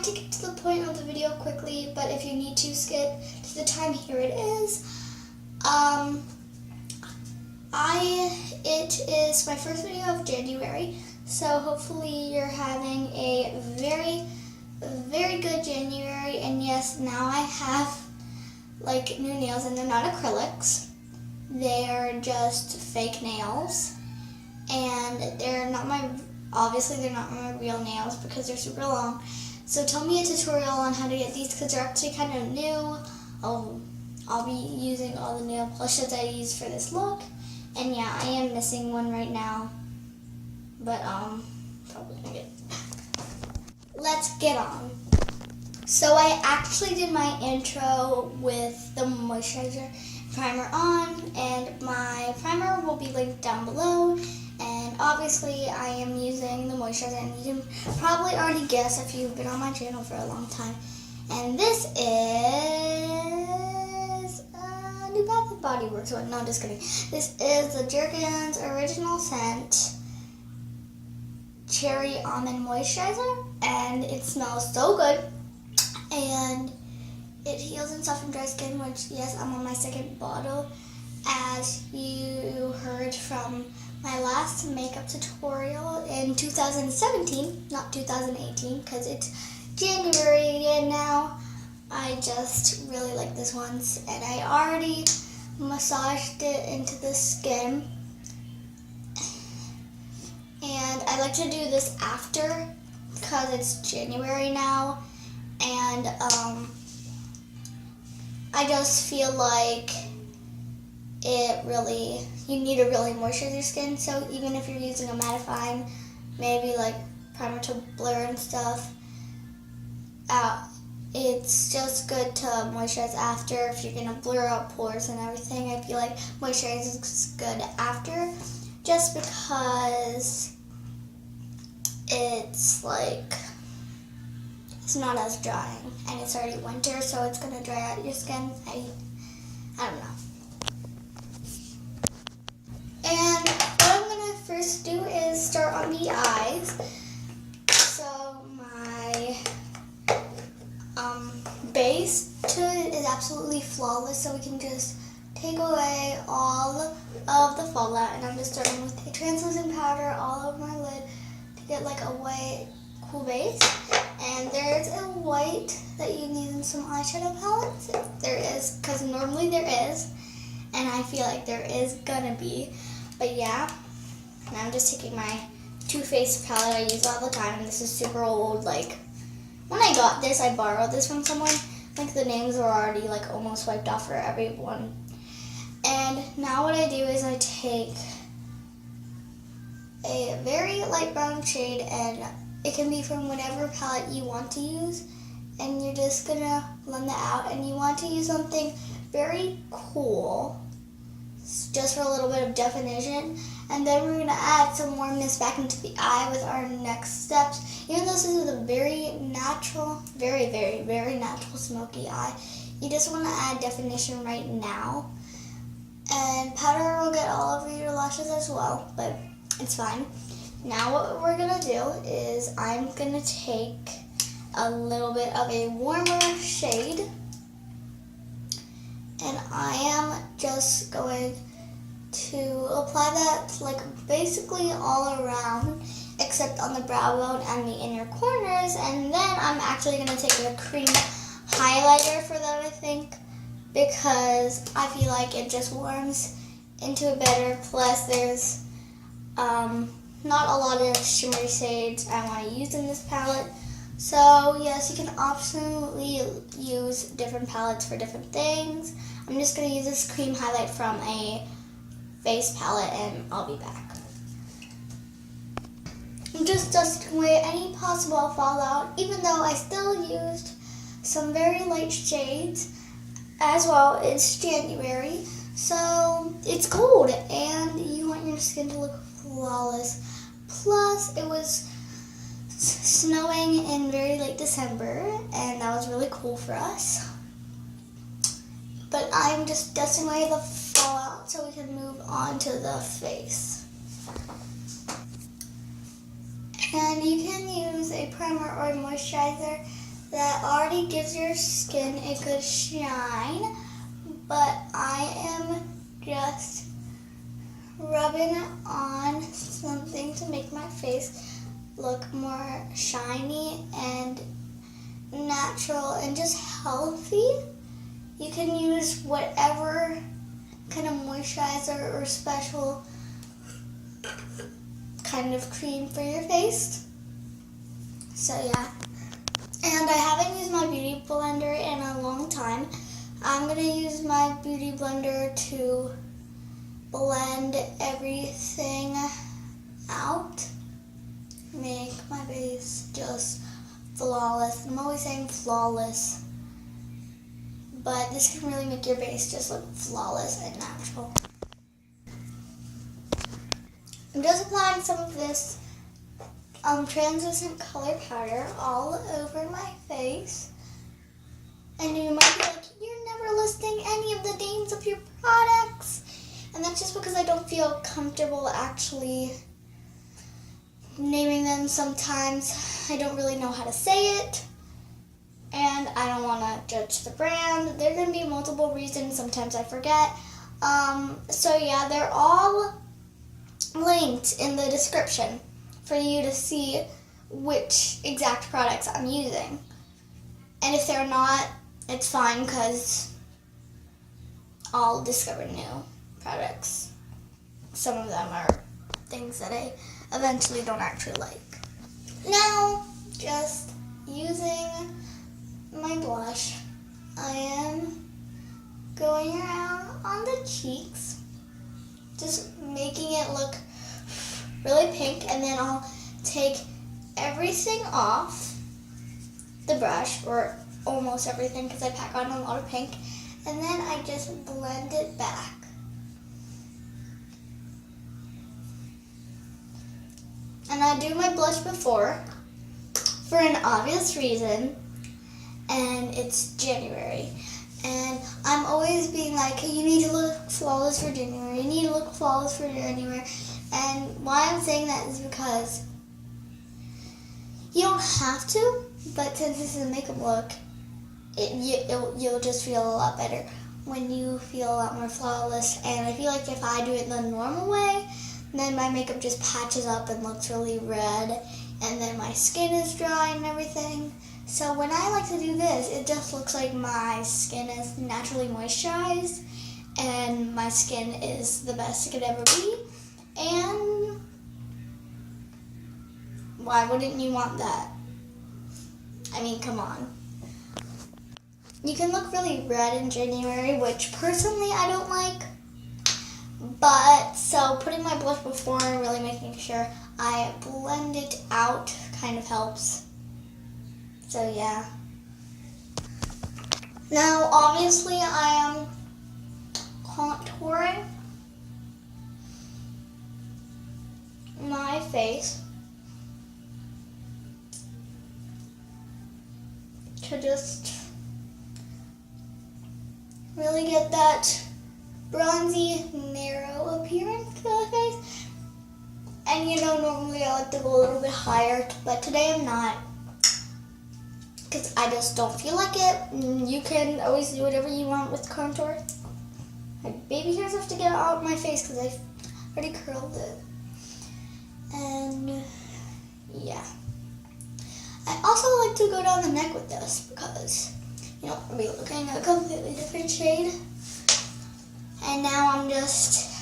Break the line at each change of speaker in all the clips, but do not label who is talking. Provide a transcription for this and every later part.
to get to the point of the video quickly, but if you need to skip to the time, here it is. It is my first video of January, so hopefully you're having a very, very good January. And yes, now I have like new nails, and they're not acrylics. They're just fake nails, and they're not my real nails because they're super long. So tell me a tutorial on how to get these because they're actually kind of new. I'll be using all the nail polishes I use for this look. And yeah, I am missing one right now, but probably gonna get. Let's get on. So I actually did my intro with the moisturizer primer on, and my primer will be linked down below. And obviously I am using the moisturizer, and you can probably already guess if you've been on my channel for a long time. And this is New Bath & Body Works one. No, just kidding. This is the Jergens original scent cherry almond moisturizer, and it smells so good. And it heals and softens dry skin, which, yes, I'm on my second bottle, as you heard from my last makeup tutorial in 2017, not 2018, because it's January and now. I just really like this one, and I already massaged it into the skin. And I like to do this after because it's January now, and I just feel like you need to really moisturize your skin. So even if you're using a mattifying, maybe like primer to blur and stuff out, it's just good to moisturize after. If you're gonna blur out pores and everything, I feel like moisturizing is good after, just because it's not as drying, and it's already winter, so it's gonna dry out your skin. I don't know. And what I'm gonna first do is start on the eyes. So my base to it is absolutely flawless, so we can just take away all of the fallout. And I'm just starting with a translucent powder all over my lid to get like a white, cool base. And there's a white that you need in some eyeshadow palettes. There is, because normally there is, and I feel like there is gonna be. But yeah, and I'm just taking my Too Faced palette I use all the time. This is super old. Like, when I got this, I borrowed this from someone. Like, the names were already like almost wiped off for everyone. And now what I do is I take a very light brown shade, and it can be from whatever palette you want to use, and you're just gonna blend that out. And you want to use something very cool, just for a little bit of definition. And then we're gonna add some warmness back into the eye with our next steps. Even though this is a very natural, very, very, very natural smoky eye, you just wanna add definition right now. And powder will get all over your lashes as well, but it's fine. Now what we're gonna do is I'm gonna take a little bit of a warmer shade, and I am just going to apply that like basically all around except on the brow bone and the inner corners. And then I'm actually gonna take a cream highlighter for that, I think, because I feel like it just warms into it better. Plus there's not a lot of shimmery shades I want to use in this palette. So yes, you can optionally use different palettes for different things. I'm just going to use this cream highlight from a face palette, and I'll be back. I'm just dusting away any possible fallout, even though I still used some very light shades as well. It's January, so it's cold, and you want your skin to look flawless. Plus, it was snowing in very late December, and that was really cool for us. But I'm just dusting away the fallout so we can move on to the face. And you can use a primer or a moisturizer that already gives your skin a good shine, but I am just rubbing on something to make my face look more shiny and natural and just healthy. You can use whatever kind of moisturizer or special kind of cream for your face. So yeah. And I haven't used my beauty blender in a long time. I'm going to use my beauty blender to blend everything out. Make my base just flawless. I'm always saying flawless, but this can really make your base just look flawless and natural. I'm just applying some of this translucent color powder all over my face. And you might be like, you're never listing any of the names of your products. And that's just because I don't feel comfortable actually naming them. Sometimes I don't really know how to say it. And I don't want to judge the brand. There are going to be multiple reasons. Sometimes I forget. So yeah, they're all linked in the description for you to see which exact products I'm using. And if they're not, it's fine because I'll discover new products. Some of them are things that I eventually don't actually like. Now, just using my blush, I am going around on the cheeks, just making it look really pink, and then I'll take everything off the brush, or almost everything because I pack on a lot of pink, and then I just blend it back. And I do my blush before for an obvious reason, and it's January. And I'm always being like, you need to look flawless for January, you need to look flawless for January. And why I'm saying that is because you don't have to, but since this is a makeup look, you'll just feel a lot better when you feel a lot more flawless. And I feel like if I do it the normal way, then my makeup just patches up and looks really red, and then my skin is dry and everything. So when I like to do this, it just looks like my skin is naturally moisturized, and my skin is the best it could ever be. And why wouldn't you want that? I mean, come on. You can look really red in January, which personally I don't like. But, so putting my blush before and really making sure I blend it out kind of helps. So yeah. Now, obviously I am contouring my face to just really get that bronzy, narrow appearance to the face. And you know, normally I like to go a little bit higher, but today I'm not, because I just don't feel like it. You can always do whatever you want with contour. My baby hairs have to get out of my face because I already curled it. And yeah. I also like to go down the neck with this because, you know, I'll be looking a completely different shade. And now I'm just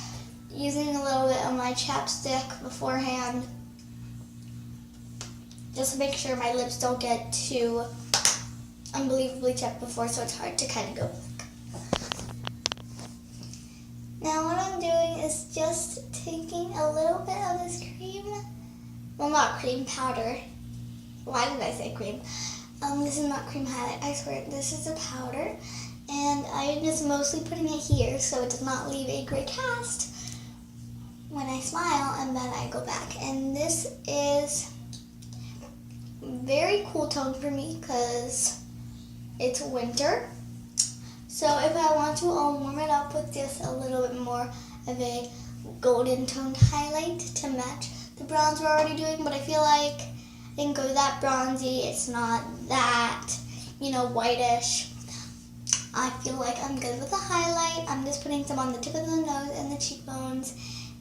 using a little bit of my Chapstick beforehand, just to make sure my lips don't get too unbelievably chapped before, so it's hard to kind of go back. Now what I'm doing is just taking a little bit of this cream, well, not cream, powder. Why did I say cream? This is not cream highlight, I swear, this is a powder. And I am just mostly putting it here so it does not leave a gray cast when I smile, and then I go back. And this is very cool tone for me because it's winter. So if I want to, I'll warm it up with just a little bit more of a golden toned highlight to match the bronze we're already doing. But I feel like didn't go that bronzy. It's not that, whitish. I feel like I'm good with the highlight. I'm just putting some on the tip of the nose and the cheekbones.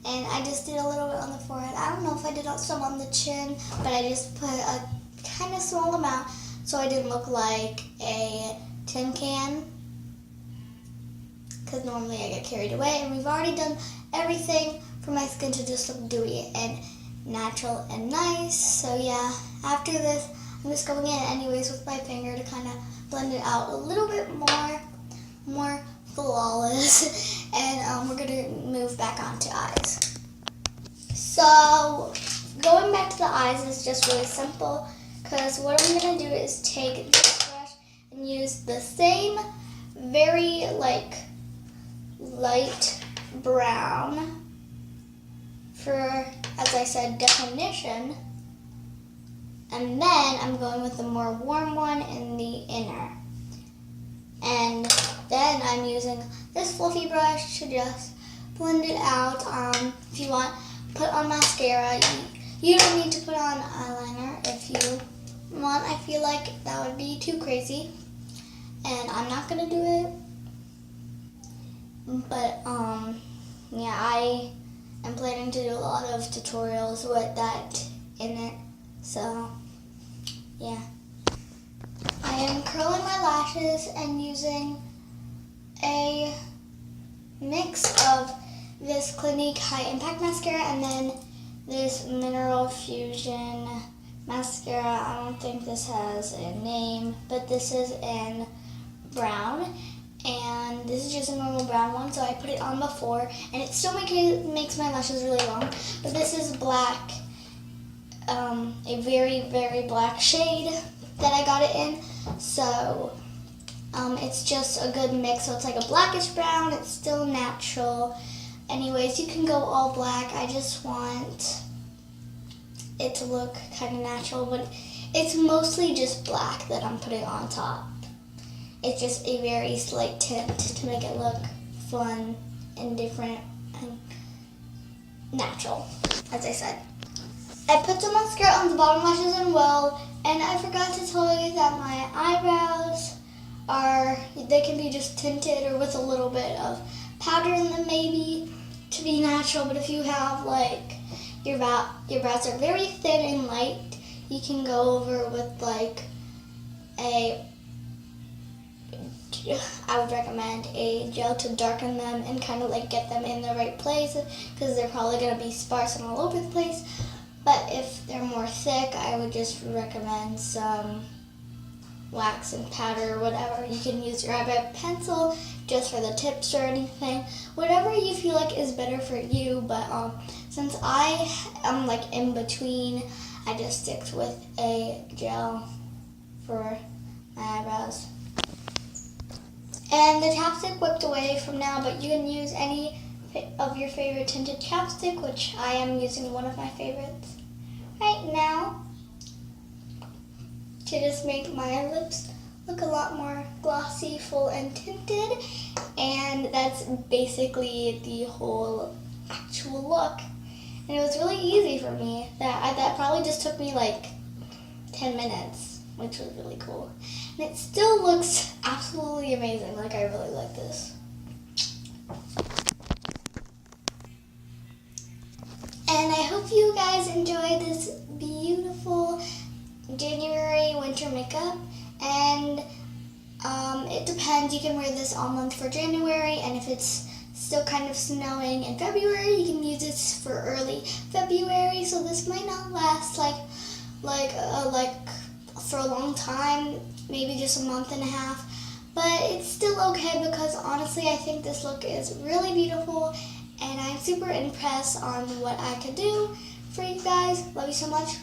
And I just did a little bit on the forehead. I don't know if I did some on the chin, but I just put a kind of small amount so I didn't look like a tin can. Because normally I get carried away. And we've already done everything for my skin to just look dewy and natural and nice. So yeah, after this, I'm just going in anyways with my finger to kind of blend it out a little bit more flawless. And we're gonna move back onto eyes. So going back to the eyes is just really simple, because what I'm gonna do is take this brush and use the same very light brown for, as I said, definition. And then I'm going with the more warm one in the inner. And then I'm using this fluffy brush to just blend it out. If you want, put on mascara. You don't need to put on eyeliner if you want. I feel like that would be too crazy. And I'm not going to do it. But, yeah, I am planning to do a lot of tutorials with that in it. So, yeah. I am curling my lashes and using a mix of this Clinique High Impact Mascara and then this Mineral Fusion Mascara. I don't think this has a name, but this is in brown. And this is just a normal brown one, so I put it on before. And it still makes my lashes really long. But this is black, a very, very black shade that I got it in. So it's just a good mix. So it's like a blackish brown. It's still natural. Anyways, you can go all black. I just want it to look kind of natural. But it's mostly just black that I'm putting on top. It's just a very slight tint to make it look fun and different and natural, as I said. I put some mascara on the bottom lashes as well, and I forgot to tell you that my eyebrows they can be just tinted or with a little bit of powder in them maybe to be natural. But if you have your brows are very thin and light, you can go over with I would recommend a gel to darken them and kind of get them in the right place, because they're probably going to be sparse and all over the place. But if they're more thick, I would just recommend some wax and powder or whatever. You can use your eyebrow pencil just for the tips or anything. Whatever you feel like is better for you. But since I am in between, I just stick with a gel for my eyebrows. And the chapstick whipped away from now, but you can use any of your favorite tinted chapstick, which I am using one of my favorites right now to just make my lips look a lot more glossy, full, and tinted. And that's basically the whole actual look. And it was really easy for me. That probably just took me 10 minutes, which was really cool. And it still looks absolutely amazing. I really like this. And I hope you guys enjoy this beautiful January winter makeup. And it depends. You can wear this all month for January, and if it's still kind of snowing in February, you can use this for early February. So this might not last for a long time, maybe just a month and a half, but it's still okay, because honestly I think this look is really beautiful, and I'm super impressed on what I could do for you guys. Love you so much.